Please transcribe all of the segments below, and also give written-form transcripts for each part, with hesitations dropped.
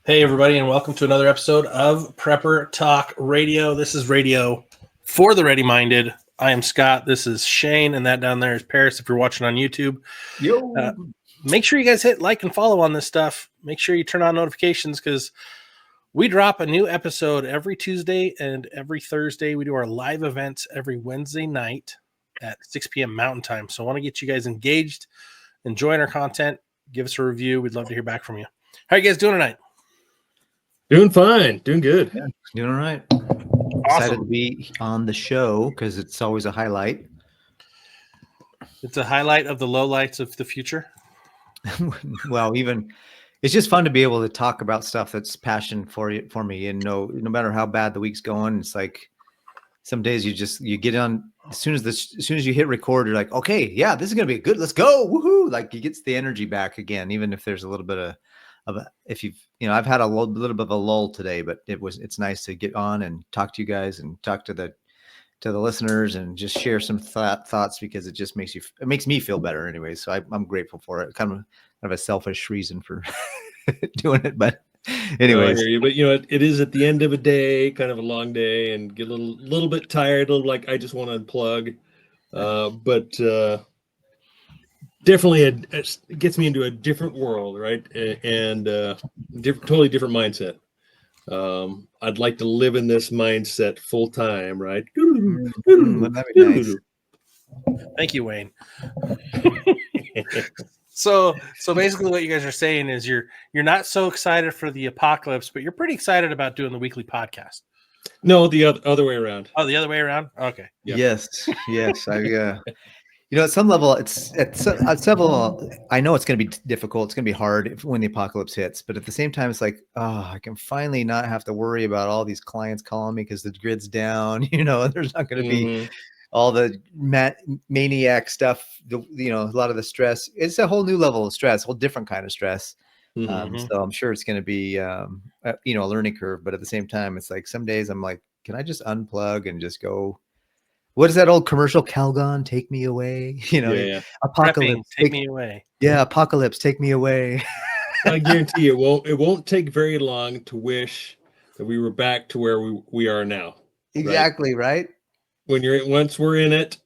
Hey, everybody, and welcome to another episode of Prepper Talk Radio. This is radio for the ready-minded. I am Scott. This is Shane, and that down there is Paris if you're watching on YouTube. Make sure you guys hit like and follow on this stuff. Make sure you turn on notifications because we drop a new episode every Tuesday and every Thursday. We do our live events every Wednesday night at 6 p.m. Mountain Time. So I want to get you guys engaged, enjoying our content. Give us a review. We'd love to hear back from you. How are you guys doing tonight? Doing fine. Doing good. Yeah, doing all right. Awesome. Excited to be on the show because it's always a highlight. It's a highlight of the lowlights of the future. Well, even it's just fun to be able to talk about stuff that's passion for me. And no matter how bad the week's going, it's like some days you get on as soon as you hit record, you're like, okay, yeah, this is gonna be good. Let's go, woohoo! Like you gets the energy back again, even if there's a little bit of if you've I've had a little bit of a lull today, but it's nice to get on and talk to you guys and talk to the listeners and just share some thoughts because it just makes me feel better anyway. So I'm grateful for it. Kind of a selfish reason for doing it, but anyways. I hear you. But it is at the end of a day, kind of a long day, and get a little bit tired, a little like I just want to unplug. But definitely it gets me into a different world, right? And totally different mindset. I'd like to live in this mindset full time, right? That'd be nice. Thank you, Wayne. So basically what you guys are saying is you're not so excited for the apocalypse, but you're pretty excited about doing the weekly podcast. No, the other way around. Oh, the other way around? Okay. Yep. Yes. At some level, at some level, I know it's going to be difficult. It's going to be hard when the apocalypse hits. But at the same time, it's like, I can finally not have to worry about all these clients calling me because the grid's down. There's not going to be all the maniac stuff. A lot of the stress. It's a whole new level of stress, a whole different kind of stress. So I'm sure it's going to be, a learning curve. But at the same time, it's like some days I'm like, can I just unplug and just go? What is that old commercial? Calgon, take me away. Yeah. Apocalypse, take me away. Yeah, apocalypse, take me away. I guarantee you, it won't take very long to wish that we were back to where we are now. Exactly, right? Once we're in it,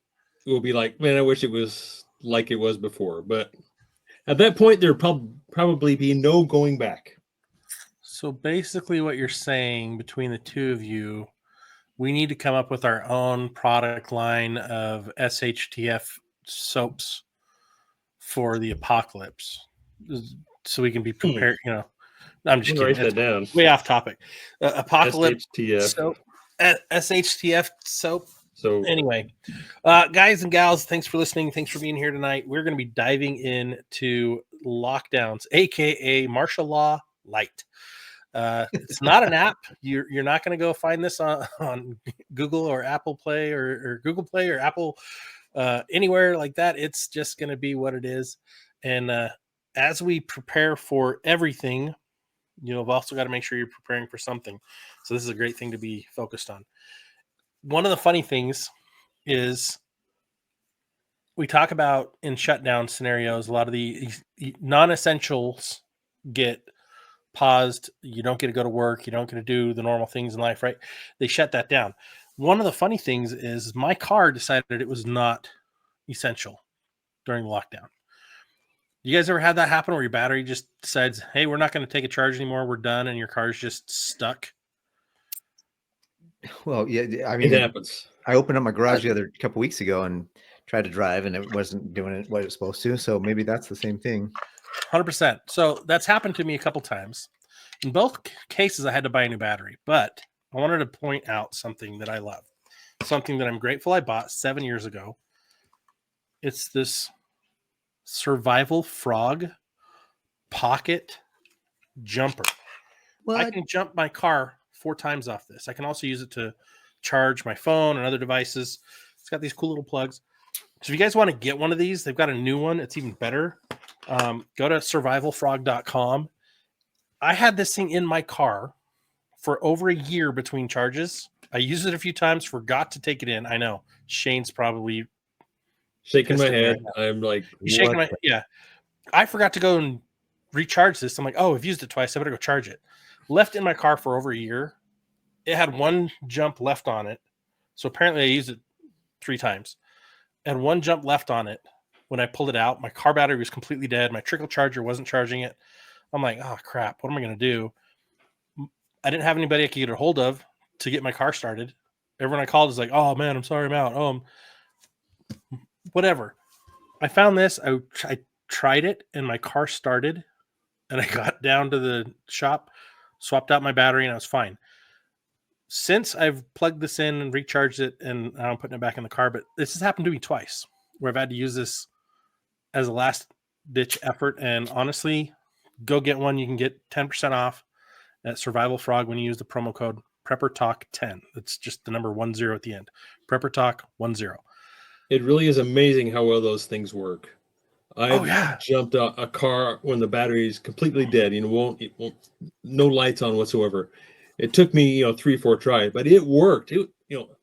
we'll be like, man, I wish it was like it was before. But at that point, there'll probably be no going back. So basically, what you're saying between the two of you. We need to come up with our own product line of SHTF soaps for the apocalypse, so we can be prepared. I'm just kidding. Write that down. Way off topic. Apocalypse SHTF. soap. SHTF soap. So anyway, guys and gals, thanks for listening. Thanks for being here tonight. We're going to be diving into lockdowns, aka martial law light. It's not an app. You're not going to go find this on Google or Apple Play or Google Play or Apple anywhere like that. It's just going to be what it is. And as we prepare for everything, you've also got to make sure you're preparing for something. So this is a great thing to be focused on. One of the funny things is we talk about in shutdown scenarios, a lot of the non-essentials get paused. You don't get to go to work. You don't get to do the normal things in life, right? They shut that down. One of the funny things is my car decided it was not essential during the lockdown. You guys ever had that happen where your battery just decides, hey, we're not going to take a charge anymore. We're done. And your car's just stuck? Well, yeah, I mean, it happens. I opened up my garage the other couple weeks ago and tried to drive and it wasn't doing it what it was supposed to. So maybe that's the same thing. 100%. So that's happened to me a couple times. In both cases, I had to buy a new battery, but I wanted to point out something that I love, something that I'm grateful I bought 7 years ago. It's this Survival Frog pocket jumper. What? I can jump my car 4 times off this. I can also use it to charge my phone and other devices. It's got these cool little plugs. So if you guys want to get one of these, they've got a new one. It's even better. Go to survivalfrog.com. I had this thing in my car for over a year between charges. I used it a few times, forgot to take it in. I know Shane's probably shaking my head. Right, I'm like, shaking my, yeah. I forgot to go and recharge this. I'm like, oh, I've used it twice. I better go charge it. left in my car for over a year. It had one jump left on it. So apparently I used it 3 times. And one jump left on it. When I pulled it out, my car battery was completely dead. My trickle charger wasn't charging it. I'm like, oh crap, what am I going to do? I didn't have anybody I could get a hold of to get my car started. Everyone I called is like, oh man, I'm sorry, I'm out. Whatever. I found this. I tried it and my car started, and I got down to the shop, swapped out my battery, and I was fine. Since I've plugged this in and recharged it, and I'm putting it back in the car, but this has happened to me twice where I've had to use this as a last ditch effort. And honestly, go get one. You can get 10% off at Survival Frog when you use the promo code PrepperTalk10. It's just the number 10 at the end. PrepperTalk10. It really is amazing how well those things work. I've jumped a car when the battery is completely dead. It won't no lights on whatsoever. It took me 3 or 4 tries, but it worked.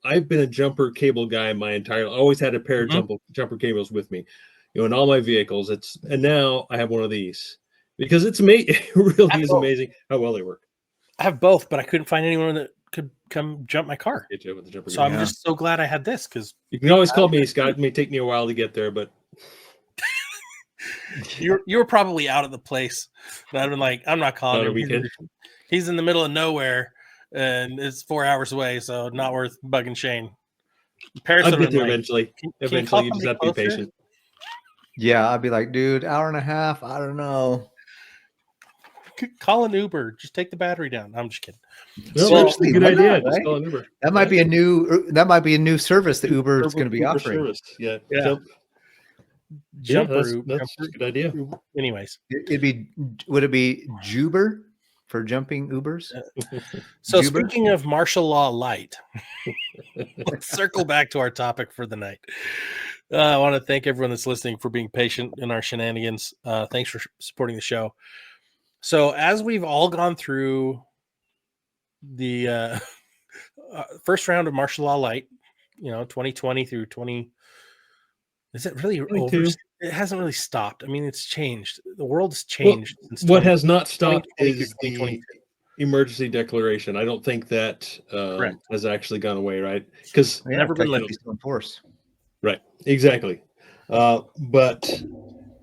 I've been a jumper cable guy my entire. I always had a pair of jumper cables with me, in all my vehicles. And now I have one of these because it's amazing. It really is amazing how well they work. I have both, but I couldn't find anyone that could come jump my car. So I'm just so glad I had this, because you can always call me, Scott. It may take me a while to get there, but you were probably out of the place. But I've been like, I'm not calling him. He's in the middle of nowhere, and it's 4 hours away, so not worth bugging Shane. Paris I'll get there eventually. Eventually, you just have to be patient. Yeah, I'd be like, dude, hour and a half. I don't know. Call an Uber. Just take the battery down. I'm just kidding. Seriously, good idea. Right? Just call an Uber. That might be a new service that Uber is going to be offering. Service. Yeah. Jumper. That's a good idea. Anyways, would it be Juber for jumping Ubers? So speaking of martial law light, let's circle back to our topic for the night. I want to thank everyone that's listening for being patient in our shenanigans. Thanks for supporting the show. So as we've all gone through the first round of martial law light, 2020 through 20, is it really over? It hasn't really stopped. I mean, it's changed. The world's changed. Well, what has not stopped is the emergency declaration. I don't think that has actually gone away, right? Because never been lifted in force. Right. Exactly. But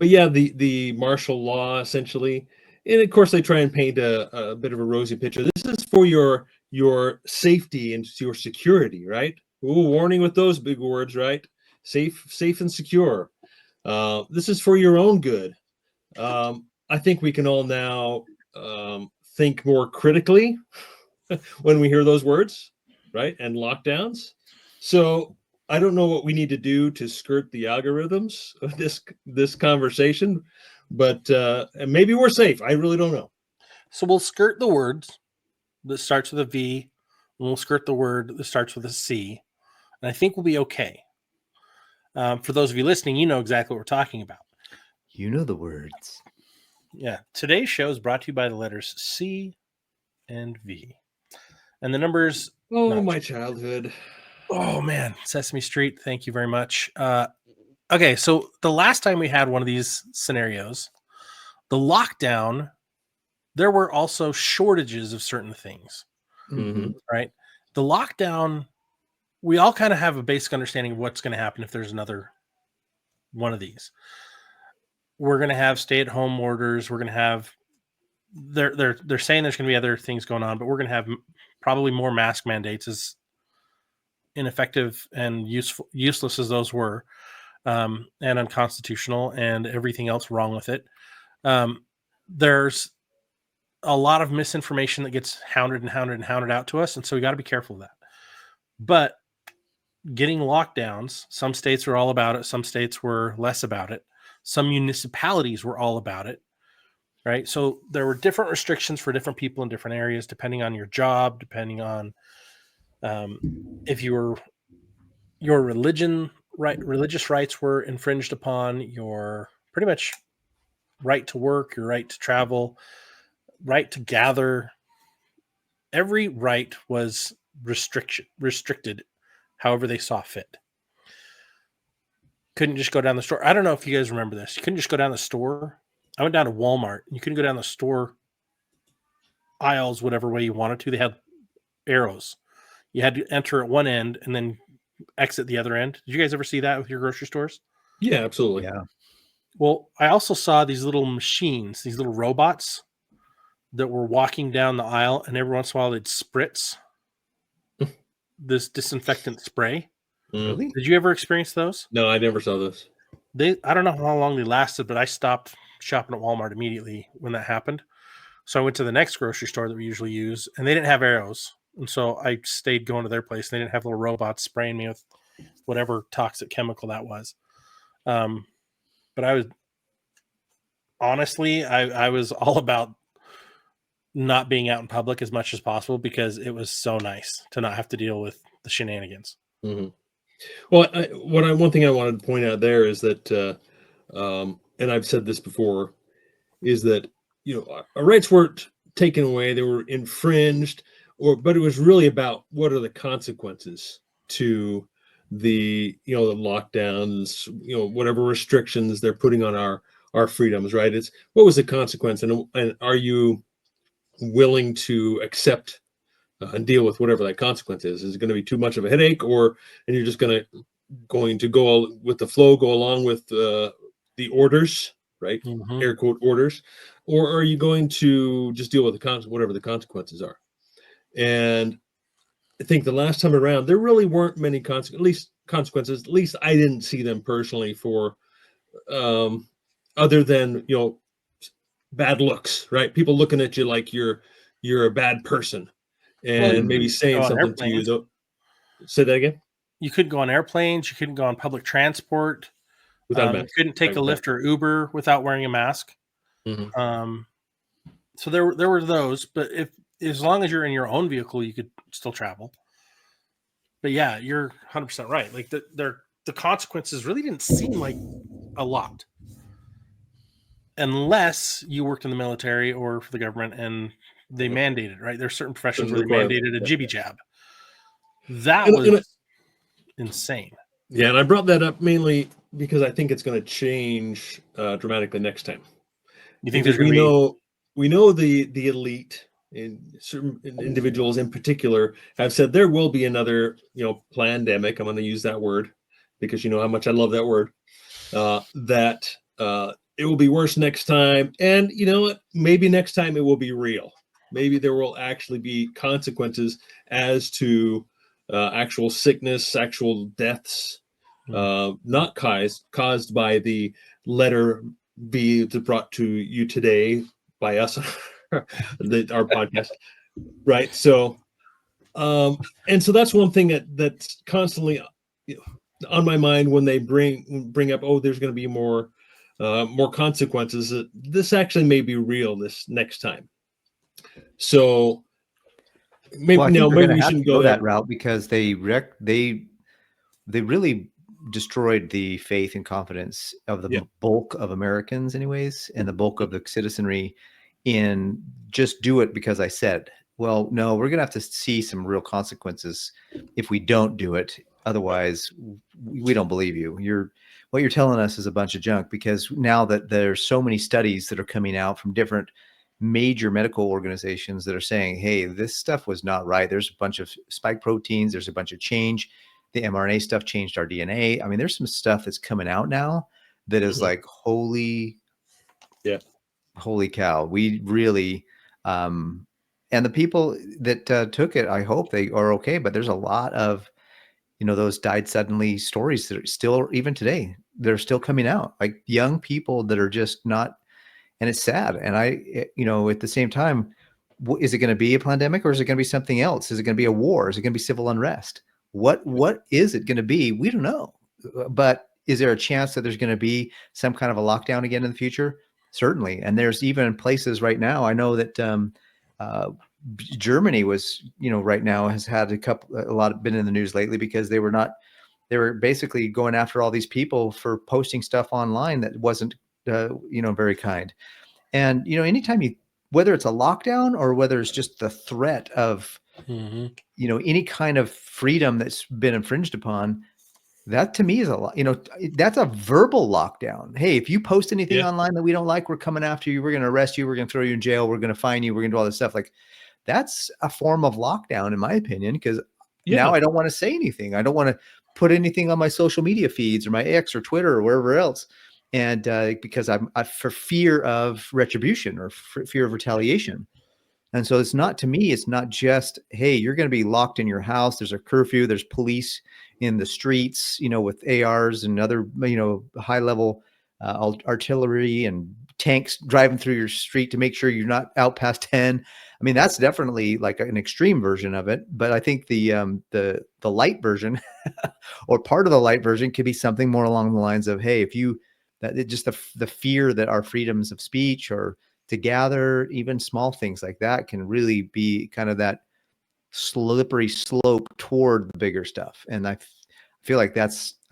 yeah, the martial law essentially. And of course, they try and paint a bit of a rosy picture. This is for your safety and your security, right? Ooh, warning with those big words, right? Safe and secure. This is for your own good. I think we can all now think more critically when we hear those words, right? And lockdowns. So I don't know what we need to do to skirt the algorithms of this conversation. But maybe we're safe. I really don't know. So we'll skirt the words that starts with a V, and we'll skirt the word that starts with a C, and I think we'll be okay. For those of you listening, you know exactly what we're talking about. You know the words. Yeah. Today's show is brought to you by the letters C and V, and the numbers. Oh, my childhood. Oh man, Sesame Street. Thank you very much. Okay, so the last time we had one of these scenarios, the lockdown, there were also shortages of certain things, right? The lockdown, we all kind of have a basic understanding of what's going to happen if there's another one of these. We're going to have stay-at-home orders. We're going to have they're saying there's going to be other things going on, but we're going to have probably more mask mandates, as ineffective and useless as those were. And unconstitutional and everything else wrong with it. There's a lot of misinformation that gets hounded out to us. And so we got to be careful of that. But getting lockdowns, some states were all about it. Some states were less about it. Some municipalities were all about it, right? So there were different restrictions for different people in different areas, depending on your job, depending on if your religion, right, religious rights were infringed upon, your pretty much right to work, your right to travel, right to gather. Every right was restricted however they saw fit. Couldn't just go down the store. I don't know if you guys remember this. You couldn't just go down the store. I went down to Walmart. You couldn't go down the store aisles whatever way you wanted to. They had arrows. You had to enter at one end and then exit the other end. Did you guys ever see that with your grocery stores? Yeah, absolutely. Yeah. Well, I also saw these little machines, these little robots that were walking down the aisle, and every once in a while they'd spritz this disinfectant spray. Really? Did you ever experience those? No, I never saw this. I don't know how long they lasted, but I stopped shopping at Walmart immediately when that happened. So I went to the next grocery store that we usually use, and they didn't have arrows. And so I stayed going to their place. They didn't have little robots spraying me with whatever toxic chemical that was. But I was honestly, I was all about not being out in public as much as possible because it was so nice to not have to deal with the shenanigans. Mm-hmm. Well, one thing I wanted to point out there is that, and I've said this before, is that our rights weren't taken away; they were infringed, but it was really about what are the consequences to the the lockdowns, whatever restrictions they're putting on our freedoms. Right? It's what was the consequence, and are you willing to accept and deal with whatever that consequence is? Is it going to be too much of a headache, and you're just going to go with the flow, go along with the orders, right? Mm-hmm. Air quote orders, or are you going to just deal with whatever the consequences are? And I think the last time around, there really weren't many consequences. At least I didn't see them personally for, other than bad looks, right? People looking at you like you're a bad person, and maybe saying something to you. Though, say that again. You couldn't go on airplanes. You couldn't go on public transport. Without a You mask. couldn't take a Lyft or Uber without wearing a mask. Mm-hmm. So there were those, but as long as you're in your own vehicle, you could still travel. But yeah, you're 100% right. Like the consequences really didn't seem like a lot, unless you worked in the military or for the government and they mandated, right? There's certain professions where they mandated a jibby jab. That was insane. Yeah, and I brought that up mainly because I think it's going to change dramatically next time. You think because we know the elite and certain individuals in particular have said there will be another pandemic. I'm going to use that word because you know how much I love that word. That it will be worse next time, and you know what? Maybe next time it will be real. Maybe there will actually be consequences as to actual sickness, actual deaths, not caused by the letter B that's brought to you today by us, our podcast, right? So, and so that's one thing that's constantly on my mind when they bring up, oh, there's going to be more consequences. This actually may be real this next time. So maybe we shouldn't go that route because they really destroyed the faith and confidence of the bulk of Americans anyways, and the bulk of the citizenry in just do it because I said. Well, no, we're going to have to see some real consequences if we don't do it. Otherwise, we don't believe you. What you're telling us is a bunch of junk, because now that there's so many studies that are coming out from different major medical organizations that are saying, hey, this stuff was not right. There's a bunch of spike proteins. There's a bunch of change. The mRNA stuff changed our DNA. I mean, there's some stuff that's coming out now that is like, holy cow. We really, and the people that took it, I hope they are okay. But there's a lot of, those died suddenly stories that are still, even today, they're still coming out. Like young people that are just not, and it's sad. And at the same time, is it going to be a pandemic, or is it going to be something else? Is it going to be a war? Is it going to be civil unrest? What is it going to be? We don't know. But is there a chance that there's going to be some kind of a lockdown again in the future? Certainly. And there's even places right now. I know that Germany was, right now has had a lot been in the news lately because they were basically going after all these people for posting stuff online that wasn't, very kind. And, anytime whether it's a lockdown or whether it's just the threat of, any kind of freedom that's been infringed upon, That to me is a lot. That's a verbal lockdown. Hey, if you post anything online that we don't like, we're coming after you. We're going to arrest you. We're going to throw you in jail. We're going to fine you. We're going to do all this stuff. Like, that's a form of lockdown, in my opinion, because now I don't want to say anything. I don't want to put anything on my social media feeds or my X or Twitter or wherever else. And because I'm for fear of retribution or fear of retaliation. And so it's not, to me, it's not just, hey, you're going to be locked in your house. There's a curfew. There's police in the streets, with ARs and other, high level artillery and tanks driving through your street to make sure you're not out past 10. I mean, that's definitely like an extreme version of it. But I think the light version or part of the light version could be something more along the lines of, hey, just the fear that our freedoms of speech or to gather, even small things like that, can really be kind of that slippery slope toward the bigger stuff. And I feel like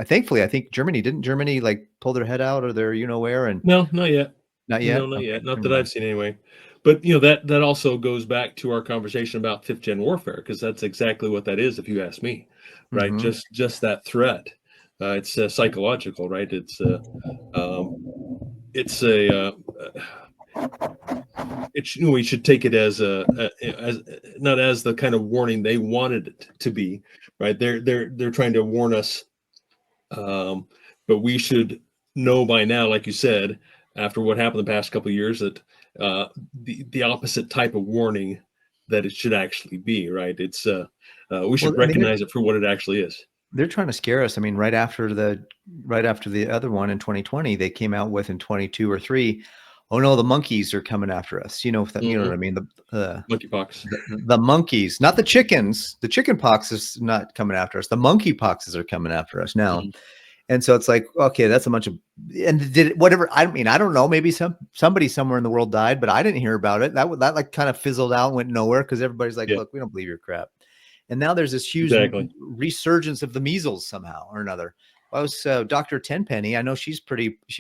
thankfully, I think didn't Germany like pull their head out or their, where? And no, not yet. Not yet. No, not yet. Not that I've seen anyway. But that also goes back to our conversation about 5th gen warfare, because that's exactly what that is, if you ask me, right? Mm-hmm. Just that threat. It's psychological, right? We should take it as as not as the kind of warning they wanted it to be, right? They're trying to warn us, but we should know by now, like you said, after what happened the past couple of years, that the opposite type of warning that it should actually be, right? It's we should recognize it for what it actually is. They're trying to scare us. I mean, right after the other one in 2020, they came out with in 22 or 3. Oh no, the monkeys are coming after us. You know what I mean? The monkeypox. The monkeys, not the chickens. The chicken pox is not coming after us. The monkeypoxes are coming after us now. Mm-hmm. And so it's like, okay, that's a bunch of, and did it, whatever. I mean, I don't know. Maybe somebody somewhere in the world died, but I didn't hear about it. That like kind of fizzled out, went nowhere, because everybody's like, look, we don't believe your crap. And now there's this huge resurgence of the measles somehow or another. I was Dr. Tenpenny. I know she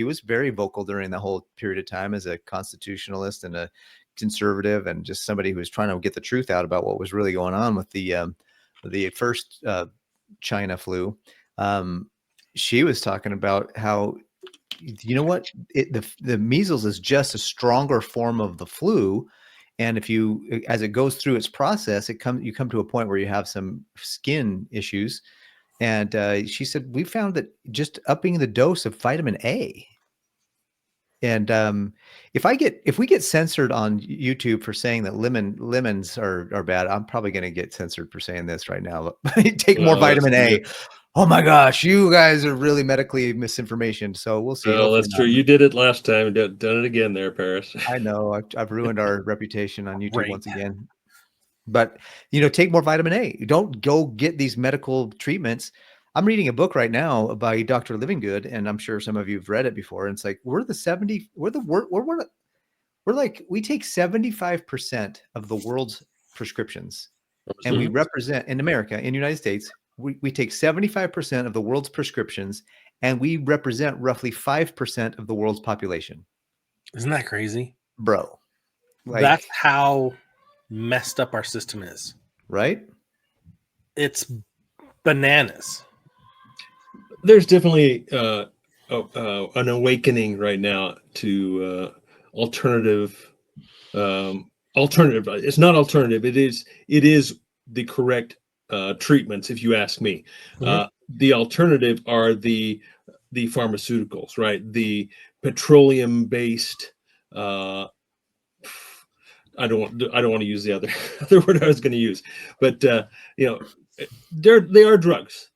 was very vocal during the whole period of time as a constitutionalist and a conservative, and just somebody who was trying to get the truth out about what was really going on with the first China flu. She was talking about how, the measles is just a stronger form of the flu. And as it goes through its process, you come to a point where you have some skin issues. And she said, we found that just upping the dose of vitamin A. And if we get censored on YouTube for saying that lemons are bad, I'm probably going to get censored for saying this right now. Take more vitamin A. Oh my gosh, you guys are really medically misinformation. So we'll see. Well, that's true. You did it last time. Done it again there, Paris. I know. I've ruined our reputation on YouTube once again. But, take more vitamin A. Don't go get these medical treatments. I'm reading a book right now by Dr. Livingood, and I'm sure some of you have read it before. And it's like, we take 75% of the world's prescriptions, and we represent in America, in the United States, we take 75% of the world's prescriptions, and we represent roughly 5% of the world's population. Isn't that crazy? Bro. That's how messed up our system is. Right? It's bananas. There's definitely an awakening right now to alternative. It's not alternative. It is the correct treatments, if you ask me. Mm-hmm. The alternative are the pharmaceuticals, right? The petroleum based. I don't want to use the other word I was going to use, but they are drugs.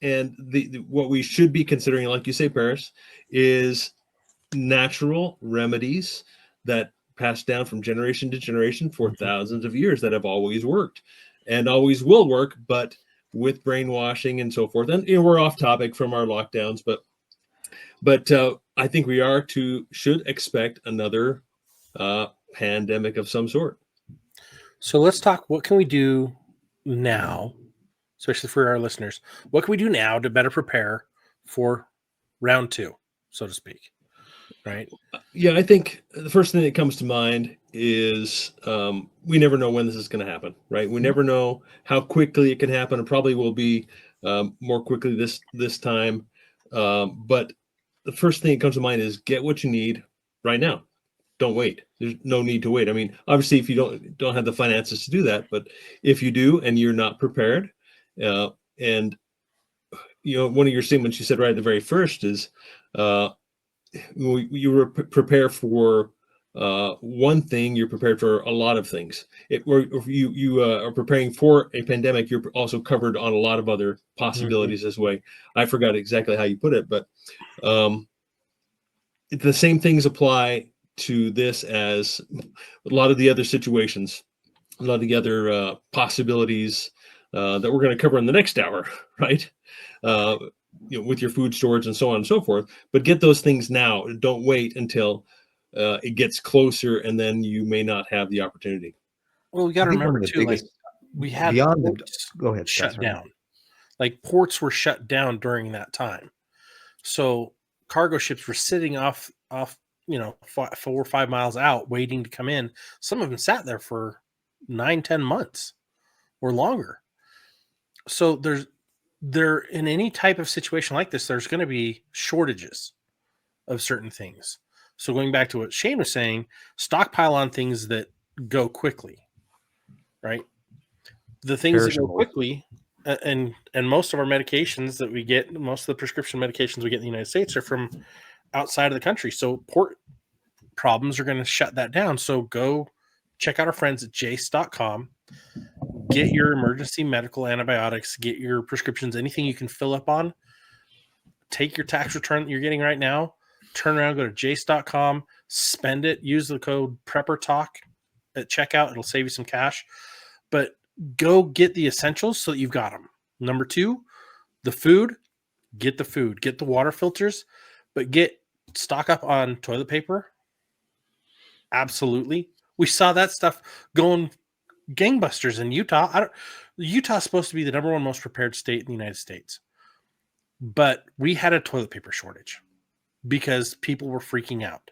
And what we should be considering, like you say, Paris, is natural remedies that pass down from generation to generation for thousands of years that have always worked and always will work, but with brainwashing and so forth. And we're off topic from our lockdowns, but I think we should expect another pandemic of some sort. So let's talk. What can we do now, especially for our listeners? What can we do now to better prepare for round 2, so to speak? Right. Yeah, I think the first thing that comes to mind is we never know when this is going to happen, right? We never know how quickly it can happen. It probably will be more quickly this time. But the first thing that comes to mind is get what you need right now. Don't wait. There's no need to wait. I mean, obviously, if you don't have the finances to do that, but if you do and you're not prepared, and one of your statements you said right at the very first is, you were prepared for one thing, you're prepared for a lot of things. If you are preparing for a pandemic, you're also covered on a lot of other possibilities this way. I forgot exactly how you put it, but the same things apply to this as a lot of the other situations, a lot of the other possibilities that we're going to cover in the next hour, right? With your food storage and so on and so forth. But get those things now. Don't wait until it gets closer, and then you may not have the opportunity. Well, we got to remember too, like we had go ahead, shut Scott, down. Like ports were shut down during that time, so cargo ships were sitting off 4 or 5 miles out, waiting to come in. Some of them sat there for 9-10 months or longer. So there in any type of situation like this, there's going to be shortages of certain things. So going back to what Shane was saying, stockpile on things that go quickly, right? The things that go quickly, and most of our medications that we get, most of the prescription medications we get in the United States are from outside of the country. So port problems are going to shut that down. So go check out our friends at jase.com. Get your emergency medical antibiotics, get your prescriptions, anything you can fill up on. Take your tax return that you're getting right now, turn around, go to jase.com, spend it, use the code PrepperTalk at checkout. It'll save you some cash. But go get the essentials so that you've got them. Number 2, the food. Get the food. Get the water filters. But stock up on toilet paper. Absolutely. We saw that stuff going gangbusters in Utah. Utah's supposed to be the number 1 most prepared state in the United States. But we had a toilet paper shortage because people were freaking out.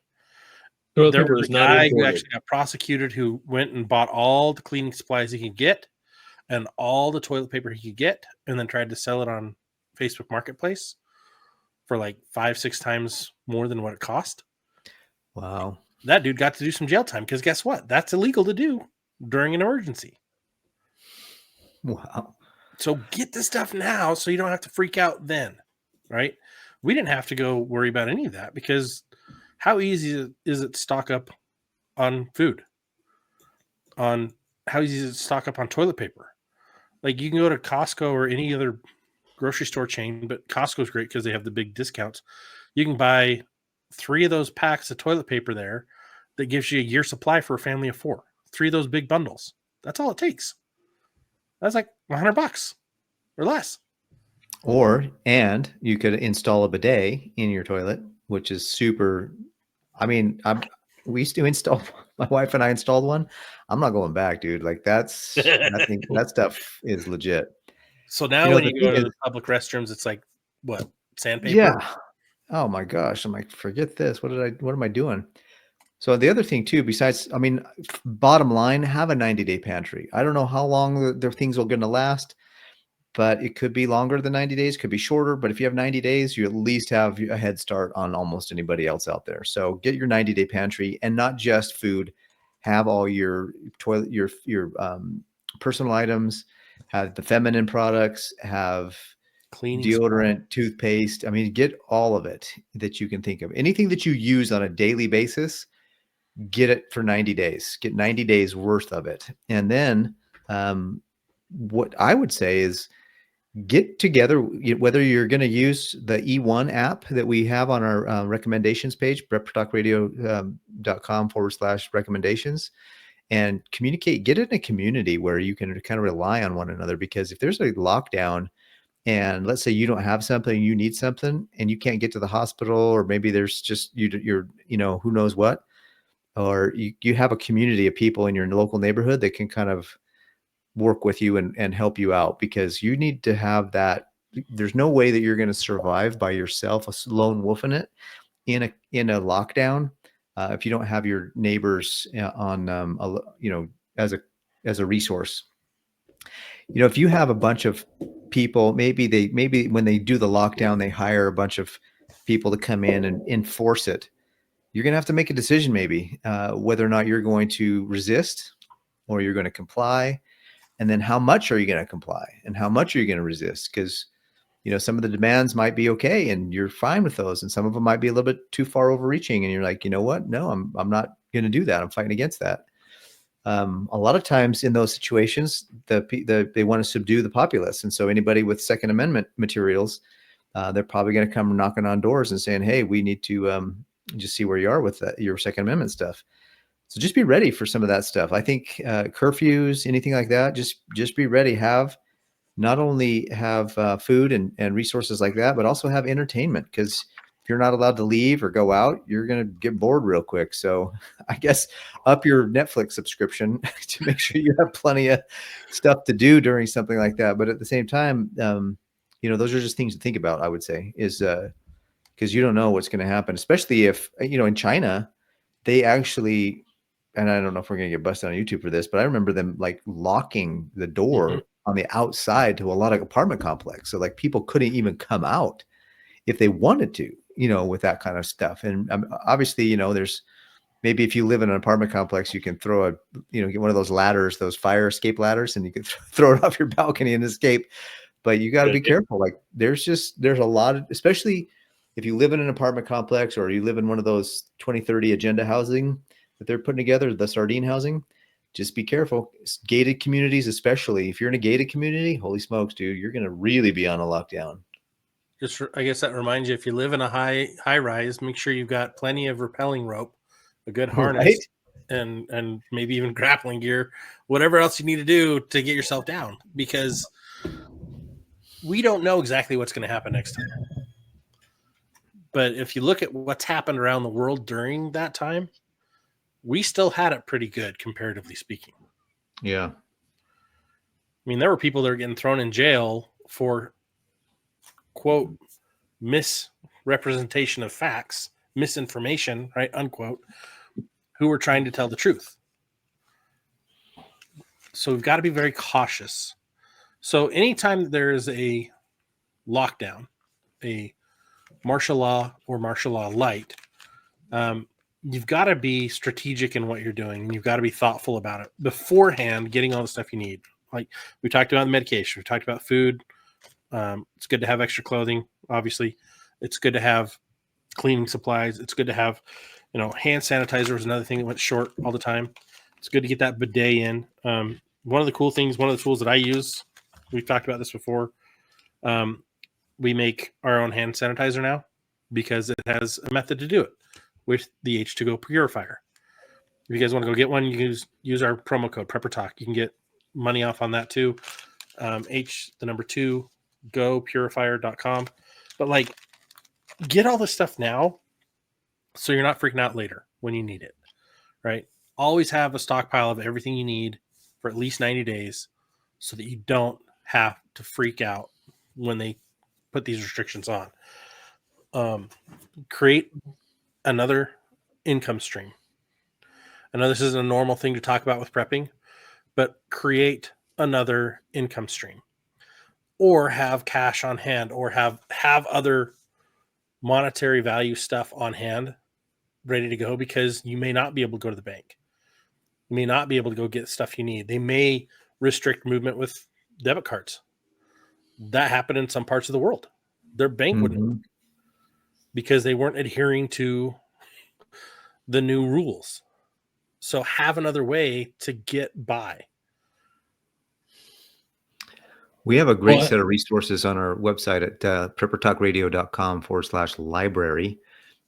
There was a guy who actually got prosecuted who went and bought all the cleaning supplies he could get and all the toilet paper he could get, and then tried to sell it on Facebook Marketplace for like 5-6 times more than what it cost. Wow. That dude got to do some jail time because guess what? That's illegal to do during an emergency. Wow. So get the stuff now so you don't have to freak out then, right? We didn't have to go worry about any of that because how easy is it to stock up on food? How easy is it to stock up on toilet paper? Like you can go to Costco or any other grocery store chain, but Costco's great because they have the big discounts. You can buy 3 of those packs of toilet paper there that gives you a year supply for a family of 4. 3 of those big bundles. That's all it takes. That's like $100 or less. And you could install a bidet in your toilet, which is super. I mean, we used to install. My wife and I installed one. I'm not going back, dude. Like I think that stuff is legit. So now when you go to the public restrooms, it's like what, sandpaper? Yeah. Oh my gosh. I'm like, forget this. What am I doing? So the other thing too, besides, I mean, bottom line, have a 90-day pantry. I don't know how long the things are going to last, but it could be longer than 90 days, could be shorter. But if you have 90 days, you at least have a head start on almost anybody else out there. So get your 90-day pantry, and not just food. Have all your toilet, your personal items, have the feminine products, have cleaning deodorant, toothpaste. I mean, get all of it that you can think of. Anything that you use on a daily basis, get it for 90 days. Get 90 days worth of it. And then what I would say is get together, whether you're going to use the E1 app that we have on our recommendations page, preptalkradio.com/recommendations, and communicate, get in a community where you can kind of rely on one another. Because if there's a lockdown and let's say you don't have something, you need something, and you can't get to the hospital, or maybe there's just, you're who knows what, or you have a community of people in your local neighborhood that can kind of work with you and help you out, because you need to have that. There's no way that you're going to survive by yourself, a lone wolf in it, in a lockdown, if you don't have your neighbors on, as a resource. If you have a bunch of people, maybe when they do the lockdown, they hire a bunch of people to come in and enforce it. You're going to have to make a decision, maybe whether or not you're going to resist or you're going to comply. And then how much are you going to comply and how much are you going to resist? Because, some of the demands might be okay and you're fine with those. And some of them might be a little bit too far overreaching. And you're like, you know what? No, I'm not going to do that. I'm fighting against that. A lot of times in those situations, they want to subdue the populace. And so anybody with Second Amendment materials, they're probably going to come knocking on doors and saying, hey, we need to just see where you are with your Second Amendment stuff. So just be ready for some of that stuff. I think curfews, anything like that, just be ready. Not only have food and resources like that, but also have entertainment, because if you're not allowed to leave or go out, you're going to get bored real quick. So I guess up your Netflix subscription to make sure you have plenty of stuff to do during something like that. But at the same time, those are just things to think about, I would say, is because you don't know what's going to happen, especially if, in China, they actually, and I don't know if we're going to get busted on YouTube for this, but I remember them like locking the door on the outside to a lot of apartment complex. So like people couldn't even come out if they wanted to, with that kind of stuff. And obviously, there's maybe if you live in an apartment complex, you can throw get one of those ladders, those fire escape ladders, and you can throw it off your balcony and escape. But you got to be careful. Like there's a lot of, especially if you live in an apartment complex or you live in one of those 2030 agenda housing that they're putting together, the sardine housing, just be careful. Gated communities, especially if you're in a gated community, holy smokes, dude, you're going to really be on a lockdown. I guess that reminds you, if you live in a high rise, make sure you've got plenty of rappelling rope, a good harness, right? and maybe even grappling gear, whatever else you need to do to get yourself down, because we don't know exactly what's going to happen next time. But if you look at what's happened around the world during that time, we still had it pretty good, comparatively speaking. Yeah. I mean, there were people that were getting thrown in jail for, quote, misrepresentation of facts, misinformation, right, unquote, who were trying to tell the truth. So we've got to be very cautious. So anytime there is a lockdown, a martial law or martial law light, you've got to be strategic in what you're doing. And you've got to be thoughtful about it beforehand, getting all the stuff you need. Like we talked about the medication, we talked about food. It's good to have extra clothing. Obviously, it's good to have cleaning supplies. It's good to have, hand sanitizer was another thing that went short all the time. It's good to get that bidet in. One of the cool things, one of the tools that I use, we've talked about this before. We make our own hand sanitizer now because it has a method to do it with the H2Go purifier. If you guys want to go get one, you can use our promo code PrepperTalk. You can get money off on that too. H2 GoPurifier.com. But get all this stuff now so you're not freaking out later when you need it, right? Always have a stockpile of everything you need for at least 90 days so that you don't have to freak out when they put these restrictions on. Create another income stream. I know this isn't a normal thing to talk about with prepping, but create another income stream, or have cash on hand, or have other monetary value stuff on hand ready to go, because you may not be able to go to the bank. You may not be able to go get stuff you need. They may restrict movement with debit cards. That happened in some parts of the world. Their bank wouldn't work because they weren't adhering to the new rules. So have another way to get by. We have a great set of resources on our website at preppertalkradio.com/library.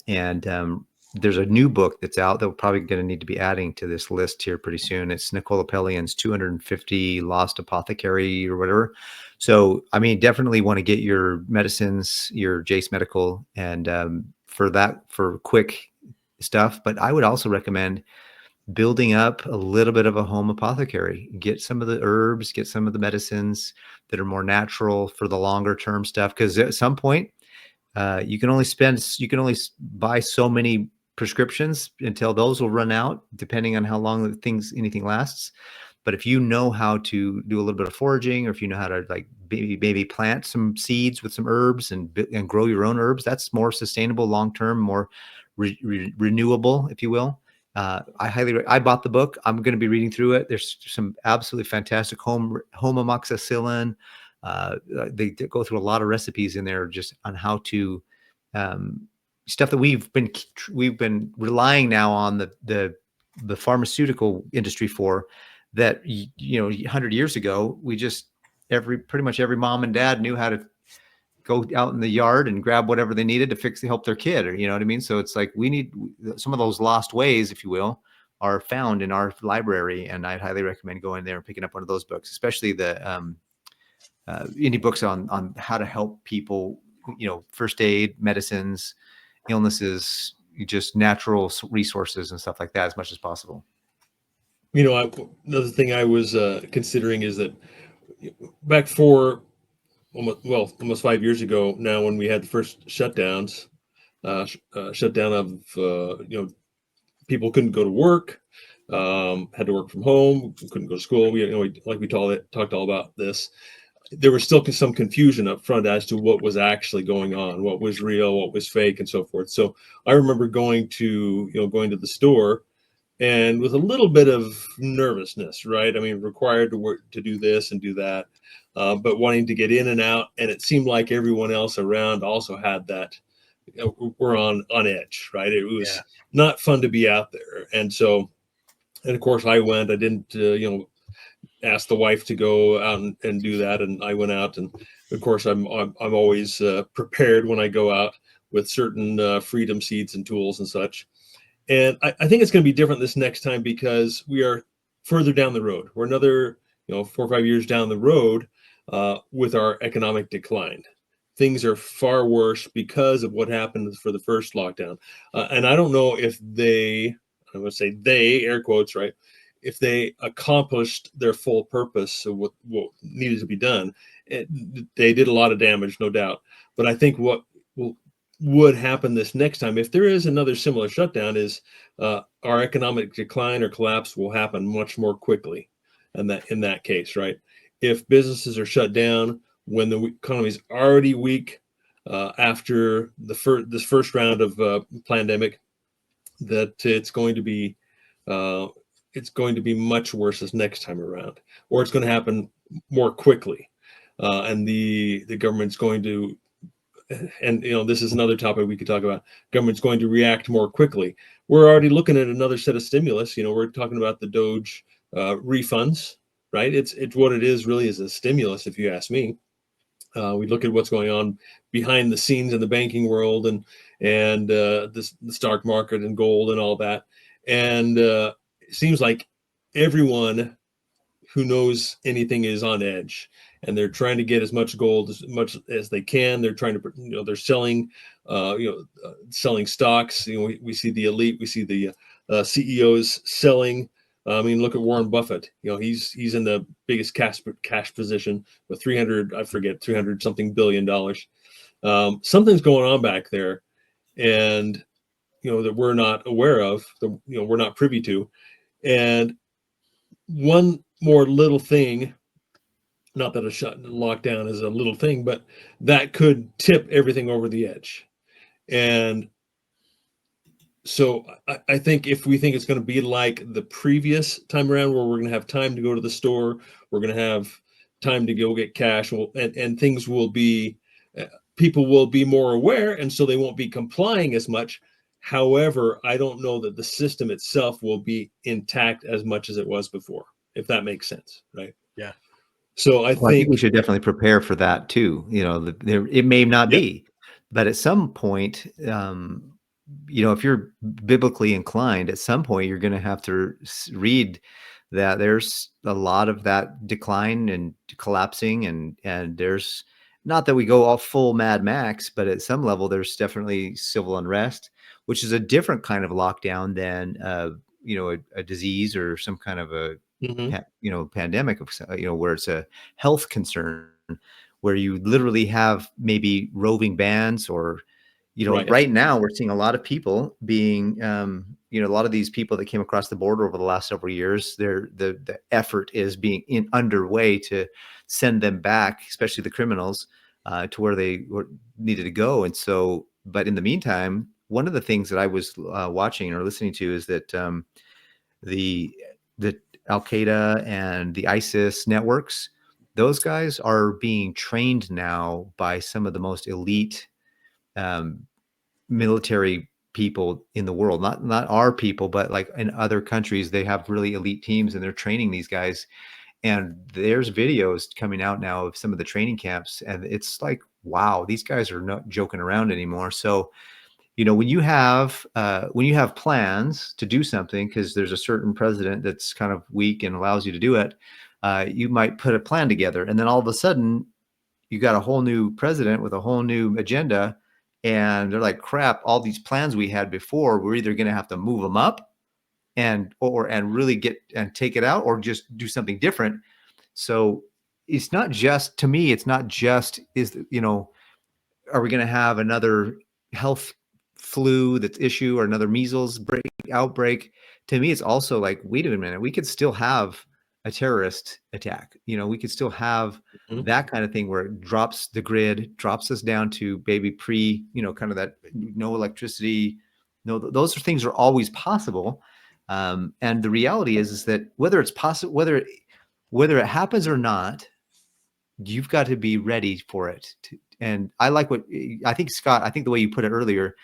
And there's a new book that's out that we're probably going to need to be adding to this list here pretty soon. It's Nicola Pellion's 250 Lost Apothecary or whatever. So, I mean, definitely want to get your medicines, your Jase Medical, and for quick stuff. But I would also recommend building up a little bit of a home apothecary. Get some of the herbs, get some of the medicines that are more natural for the longer term stuff. Because at some point, you can only buy so many prescriptions until those will run out, depending on how long anything lasts. But if you know how to do a little bit of foraging, or if you know how to like maybe plant some seeds with some herbs and grow your own herbs, that's more sustainable long term, more renewable, if you will. I bought the book. I'm going to be reading through it. There's some absolutely fantastic home amoxicillin. They go through a lot of recipes in there just on how to stuff that we've been relying now on the pharmaceutical industry for, that 100 years ago we just pretty much every mom and dad knew how to go out in the yard and grab whatever they needed to help their kid, or what I mean. So it's like we need some of those lost ways, if you will, are found in our library, and I'd highly recommend going there and picking up one of those books, especially the indie books on how to help people, first aid, medicines, illnesses, just natural resources and stuff like that as much as possible. Another thing I was considering is that back almost 5 years ago now, when we had the first shutdowns, shutdown of, people couldn't go to work, had to work from home, couldn't go to school. We talked all about this. There was still some confusion up front as to what was actually going on, what was real, what was fake, and so forth. So I remember going to the store, and with a little bit of nervousness, right? I mean, required to work to do this and do that, but wanting to get in and out. And it seemed like everyone else around also had that. We're on edge, right? It was not fun to be out there, and so, and of course, I went. I didn't, ask the wife to go out and do that, and I went out, and of course I'm always prepared when I go out with certain freedom seeds and tools and such. And I think it's going to be different this next time, because we are further down the road. We're another 4 or 5 years down the road with our economic decline. Things are far worse because of what happened for the first lockdown, and I don't know if I'm going to say they, air quotes, right, if they accomplished their full purpose of what needed to be done. They did a lot of damage, no doubt. But I think what would happen this next time, if there is another similar shutdown, is our economic decline or collapse will happen much more quickly. And that in that case, right, if businesses are shut down when the economy is already weak after this first round of pandemic, that it's going to be much worse this next time around, or it's going to happen more quickly, and the government's going to, and this is another topic we could talk about. Government's going to react more quickly. We're already looking at another set of stimulus. We're talking about the Doge refunds, right? It's what it is really, is a stimulus, if you ask me. We look at what's going on behind the scenes in the banking world and the stock market and gold and all that, and it seems like everyone who knows anything is on edge, and they're trying to get as much gold as much as they can. They're trying to, they're selling, selling stocks. We see the elite, we see the CEOs selling. I mean, look at Warren Buffett. He's in the biggest cash position with 300 something $billion. Something's going on back there, and that we're not aware of, that we're not privy to. And one more little thing, not that a lockdown is a little thing, but that could tip everything over the edge. And so I think if we think it's going to be like the previous time around, where we're going to have time to go to the store, we're going to have time to go get cash, and things will be, people will be more aware, and so they won't be complying as much. However, I don't know that the system itself will be intact as much as it was before, if that makes sense, right? Yeah. So I think we should definitely prepare for that too. It may not be, but at some point, if you're biblically inclined, at some point you're going to have to read that there's a lot of that decline and collapsing, and there's, not that we go all full Mad Max, but at some level there's definitely civil unrest, which is a different kind of lockdown than a disease or some kind of a pandemic, where it's a health concern, where you literally have maybe roving bands, or right now we're seeing a lot of people being a lot of these people that came across the border over the last several years, the effort is being underway to send them back, especially the criminals, to where they needed to go. And so, but in the meantime, one of the things that I was watching or listening to is that the Al Qaeda and the ISIS networks, those guys are being trained now by some of the most elite military people in the world. Not our people, but like in other countries, they have really elite teams and they're training these guys. And there's videos coming out now of some of the training camps, and it's like, wow, these guys are not joking around anymore. So, when you have plans to do something, because there's a certain president that's kind of weak and allows you to do it, you might put a plan together, and then all of a sudden you got a whole new president with a whole new agenda, and they're like, crap, all these plans we had before, we're either going to have to move them up and really get and take it out, or just do something different. So it's not just, to me, it's not just, are we going to have another health flu that's issue or another measles outbreak? To me, it's also like, wait a minute, we could still have a terrorist attack. We could still have that kind of thing where it drops the grid, drops us down to maybe kind of that no electricity. No, those things are always possible. And the reality is that whether it's possible, whether it happens or not, you've got to be ready for it. And I like I think, Scott, I think the way you put it earlier,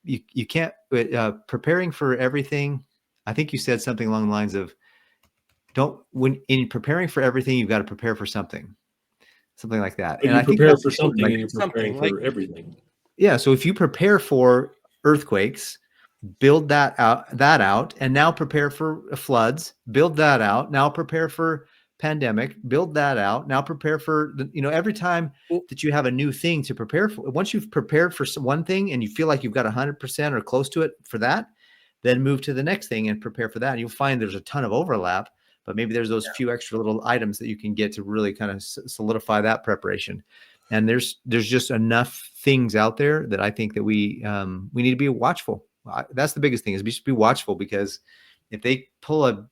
you can't, preparing for everything. I think you said something along the lines of, when in preparing for everything, you've got to prepare for something like that. And I think prepare for something, and you're preparing for everything. Yeah. So if you prepare for earthquakes, build that out, and now prepare for floods, build that out, now prepare for pandemic, build that out, now prepare for, every time that you have a new thing to prepare for, once you've prepared for one thing and you feel like you've got 100% or close to it for that, then move to the next thing and prepare for that. And you'll find there's a ton of overlap, but maybe there's those few extra little items that you can get to really kind of solidify that preparation. And there's just enough things out there that I think that we need to be watchful. That's the biggest thing, is just be watchful, because if they pull a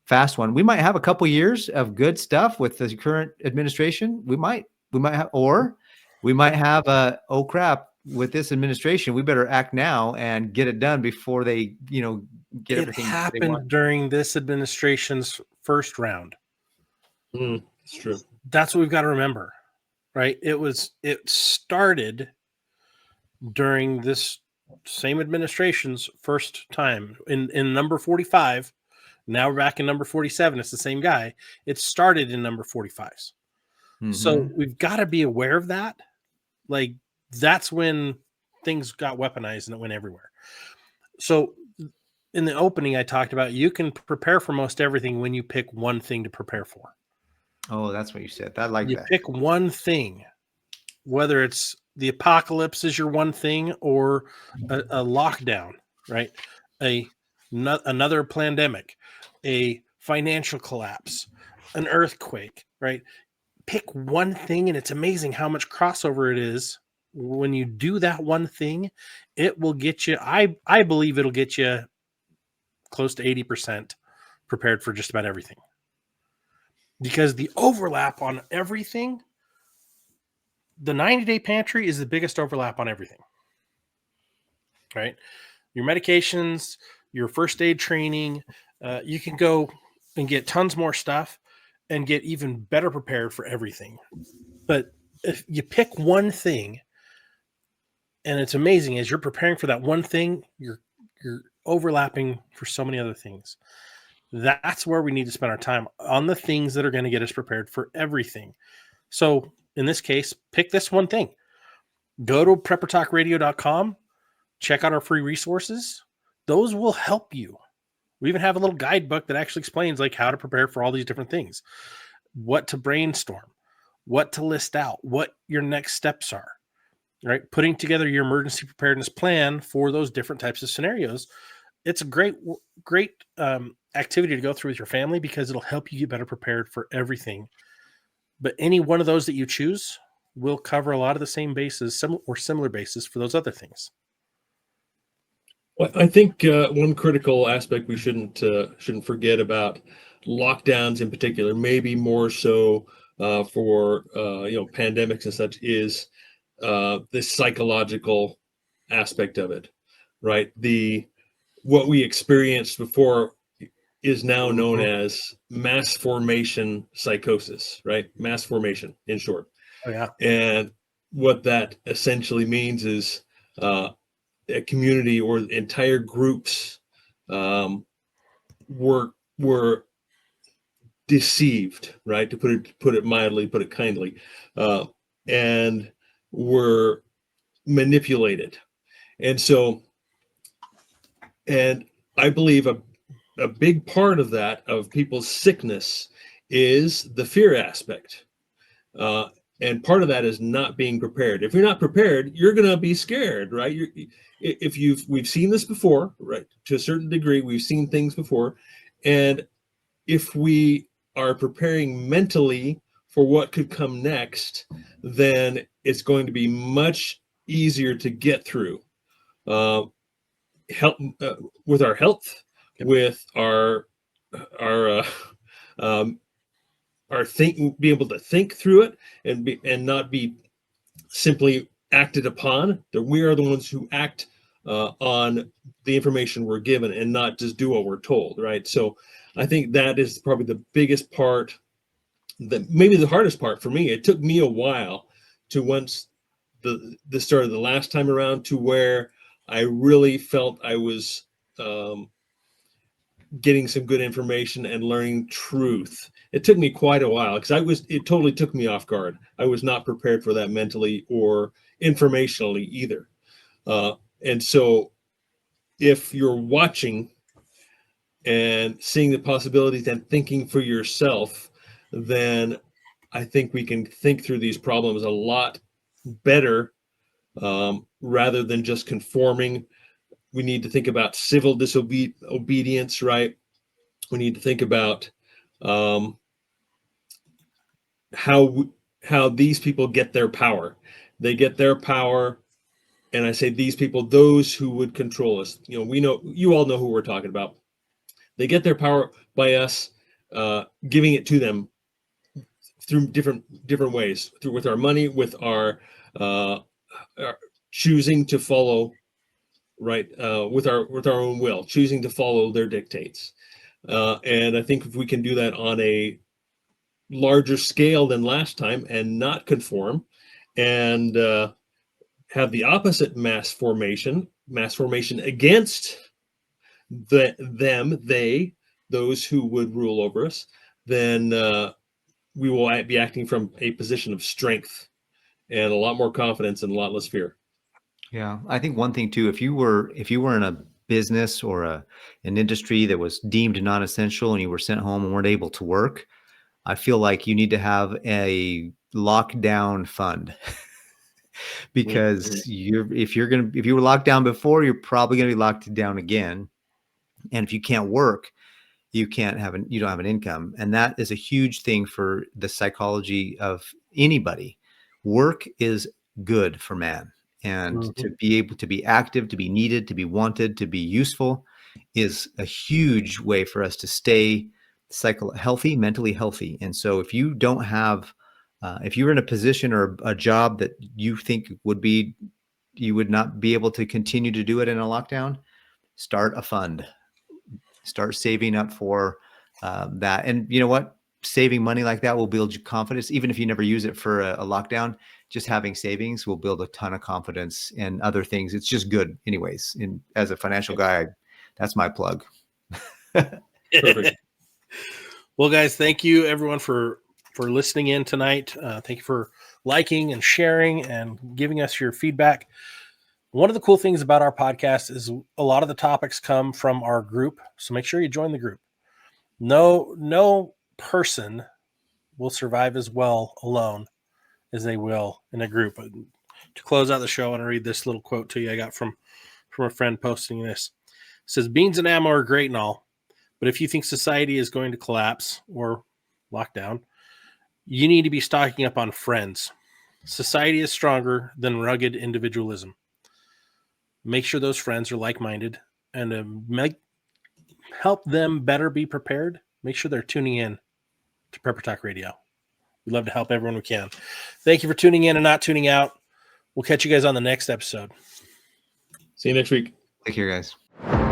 fast one, we might have a couple years of good stuff with the current administration. We might have, or we might have oh crap, with this administration, we better act now and get it done before they, get everything. It happened during this administration's first round. It's true. That's what we've got to remember, right? It started during this same administration's first time in number 45. Now we're back in number 47. It's the same guy. It started in number 45s. So we've got to be aware of that. Like, that's when things got weaponized and it went everywhere. So in the opening, I talked about you can prepare for most everything when you pick one thing to prepare for. Oh, that's what you said. I like that. You pick one thing, whether it's the apocalypse is your one thing, or a lockdown, right? Another pandemic, a financial collapse, an earthquake, right? Pick one thing, and it's amazing how much crossover it is. When you do that one thing, it will get you, I believe it'll get you close to 80% prepared for just about everything. Because the overlap on everything, the 90-day pantry is the biggest overlap on everything, right? Your medications, your first aid training, you can go and get tons more stuff and get even better prepared for everything. But if you pick one thing, and it's amazing, as you're preparing for that one thing, you're overlapping for so many other things. That's where we need to spend our time, on the things that are going to get us prepared for everything. So in this case, pick this one thing. Go to preppertalkradio.com, check out our free resources. Those will help you. We even have a little guidebook that actually explains like how to prepare for all these different things, what to brainstorm, what to list out, what your next steps are, right? Putting together your emergency preparedness plan for those different types of scenarios. It's a great activity to go through with your family, because it'll help you get better prepared for everything. But any one of those that you choose will cover a lot of the same bases, similar bases for those other things. Well, I think one critical aspect we shouldn't forget about lockdowns in particular, maybe more so for pandemics and such, is the psychological aspect of it, right? What we experienced before is now known Mhm. as mass formation psychosis, right? Mass formation, in short. Oh, yeah. And what that essentially means is a community or entire groups um, were deceived, right? To put it mildly, put it kindly, uh, and were manipulated. And so, and I believe a big part of that, of people's sickness, is the fear aspect. Uh, and part of that is not being prepared. If you're not prepared, you're going to be scared, right? We've seen this before, right? To a certain degree, we've seen things before. And if we are preparing mentally for what could come next, then it's going to be much easier to get through. Uh, help with our health, Yep. with our um, be able to think through it and not be simply acted upon. That we are the ones who act on the information we're given and not just do what we're told, right? So I think that is probably the biggest part, that maybe the hardest part for me. It took me a while to, once the start of the last time around, to where I really felt I was um, getting some good information and learning truth. It took me quite a while because it totally took me off guard. I was not prepared for that mentally or informationally either. And so if you're watching and seeing the possibilities and thinking for yourself, then I think we can think through these problems a lot better, rather than just conforming. We need to think about civil disobedience, right? We need to think about um, how how these people get their power. They get their power, and I say these people, those who would control us. We know, you all know who we're talking about. They get their power by us giving it to them through different ways, through with our money, with uh, our choosing to follow, right, with our own will, choosing to follow their dictates. And I think if we can do that on a larger scale than last time and not conform, and have the opposite mass formation against those who would rule over us, then we will be acting from a position of strength and a lot more confidence and a lot less fear. Yeah, I think one thing too, if you were in a business or an industry that was deemed non-essential and you were sent home and weren't able to work, I feel like you need to have a lockdown fund because if you were locked down before, you're probably gonna be locked down again. And if you can't work, you don't have an income. And that is a huge thing for the psychology of anybody. Work is good for man. And Mhm. to be able to be active, to be needed, to be wanted, to be useful is a huge way for us to stay healthy, mentally healthy. And so if you don't have, if you're in a position or a job that you think you would not be able to continue to do it in a lockdown, start a fund, start saving up for that. And you know what? Saving money like that will build you confidence. Even if you never use it for a lockdown, just having savings will build a ton of confidence in other things. It's just good anyways. And as a financial guy, that's my plug. Perfect. Well, guys, thank you everyone for listening in tonight. Thank you for liking and sharing and giving us your feedback. One of the cool things about our podcast is a lot of the topics come from our group, so make sure you join the group. No person will survive as well alone as they will in a group. To close out the show, I want to read this little quote to you I got from a friend posting this. It says, "Beans and ammo are great and all, but if you think society is going to collapse or lock down, you need to be stocking up on friends. Society is stronger than rugged individualism. Make sure those friends are like-minded and to help them better be prepared, make sure they're tuning in to Prepper Talk Radio. We love to help everyone we can. Thank you for tuning in and not tuning out. We'll catch you guys on the next episode. See you next week. Take care, guys.